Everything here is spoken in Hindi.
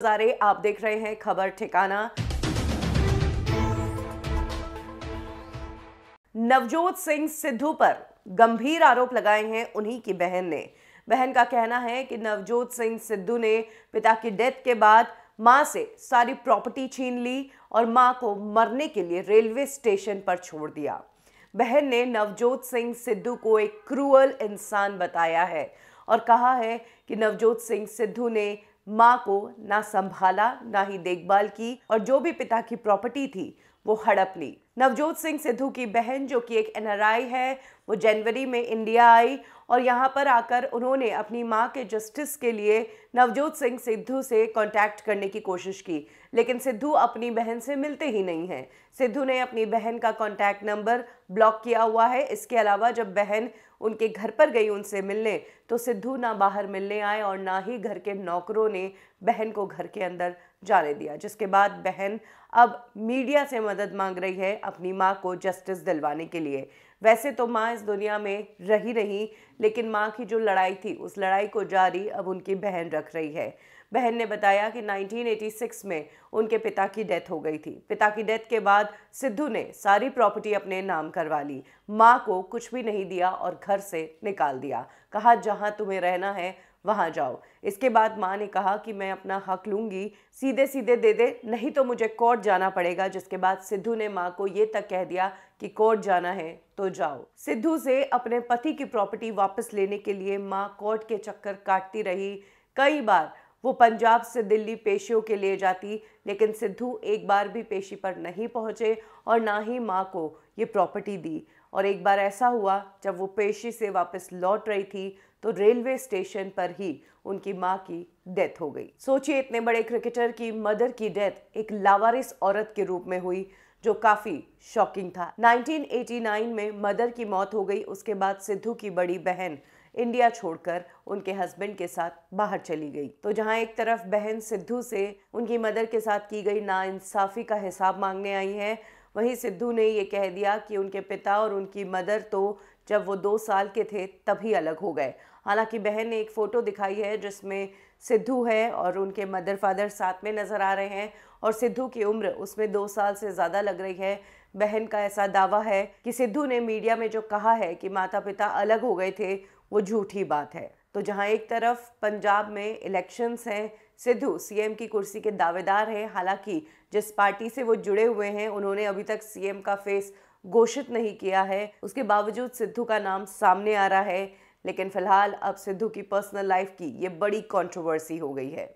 नजारे आप देख रहे हैं खबर ठिकाना। नवजोत सिंह सिद्धू पर गंभीर आरोप लगाए हैं उन्हीं की बहन ने। बहन का कहना है कि नवजोत सिंह सिद्धू ने पिता की डेथ के बाद मां से सारी प्रॉपर्टी छीन ली और मां को मरने के लिए रेलवे स्टेशन पर छोड़ दिया। बहन ने नवजोत सिंह सिद्धू को एक क्रूअल इंसान बताया है और कहा है कि नवजोत सिंह सिद्धू ने मां को ना संभाला ना ही देखभाल की और जो भी पिता की प्रॉपर्टी थी वो हड़प ली। नवजोत सिंह सिद्धू की बहन जो कि एक एनआरआई है, वो जनवरी में इंडिया आई और यहाँ पर आकर उन्होंने अपनी मां के जस्टिस के लिए नवजोत सिंह सिद्धू से कांटेक्ट करने की कोशिश की, लेकिन सिद्धू अपनी बहन से मिलते ही नहीं हैं। सिद्धू ने अपनी बहन का कांटेक्ट नंबर ब्लॉक किया हुआ है। इसके अलावा जब बहन उनके घर पर गई उनसे मिलने तो सिद्धू ना बाहर मिलने आए और ना ही घर के नौकरों ने बहन को घर के अंदर जाने दिया, जिसके बाद बहन अब मीडिया से मदद मांग रही है अपनी मां को जस्टिस दिलवाने के लिए। वैसे तो मां इस दुनिया में रही, लेकिन मां की जो लड़ाई थी उस लड़ाई को जारी अब उनकी बहन रख रही है। बहन ने बताया कि 1986 में उनके पिता की डेथ हो गई थी। पिता की डेथ के बाद सिद्धू ने सारी प्रॉपर्टी अपने नाम करवा ली, मां को कुछ भी नहीं दिया और घर से निकाल दिया। कहा जहां तुम्हें रहना है वहां जाओ। इसके बाद मां ने कहा कि मैं अपना हक लूंगी, सीधे सीधे दे दे, नहीं तो मुझे कोर्ट जाना पड़ेगा। जिसके बाद सिद्धू ने मां को ये तक कह दिया कि कोर्ट जाना है तो जाओ। सिद्धू से अपने पति की प्रॉपर्टी वापस लेने के लिए मां कोर्ट के चक्कर काटती रही। कई बार वो पंजाब से दिल्ली पेशियों के लिए जाती, लेकिन सिद्धू एक बार भी पेशी पर नहीं पहुंचे और ना ही मां को ये प्रॉपर्टी दी। और एक बार ऐसा हुआ जब वो पेशी से वापस लौट रही थी तो रेलवे स्टेशन पर ही उनकी मां की डेथ हो गई। सोचिए, इतने बड़े क्रिकेटर की मदर की डेथ एक लावारिस औरत के रूप में हुई, जो काफी शॉकिंग था। 1989 में मदर की मौत हो गई। उसके बाद सिद्धू की बड़ी बहन इंडिया छोड़कर उनके हस्बैंड के साथ बाहर चली गई। तो जहां एक तरफ बहन सिद्धू से उनकी मदर के साथ की गई नाइंसाफी का हिसाब मांगने आई है, वहीं सिद्धू ने ये कह दिया कि उनके पिता और उनकी मदर तो जब वो 2 साल के थे तभी अलग हो गए। हालांकि बहन ने एक फोटो दिखाई है जिसमें सिद्धू है और उनके मदर फादर साथ में नजर आ रहे हैं और सिद्धू की उम्र उसमें 2 साल से ज़्यादा लग रही है। बहन का ऐसा दावा है कि सिद्धू ने मीडिया में जो कहा है कि माता पिता अलग हो गए थे वो झूठी बात है। तो जहां एक तरफ पंजाब में इलेक्शंस हैं, सिद्धू सीएम की कुर्सी के दावेदार हैं। हालांकि जिस पार्टी से वो जुड़े हुए हैं उन्होंने अभी तक सीएम का फेस घोषित नहीं किया है, उसके बावजूद सिद्धू का नाम सामने आ रहा है। लेकिन फिलहाल अब सिद्धू की पर्सनल लाइफ की ये बड़ी कंट्रोवर्सी हो गई है।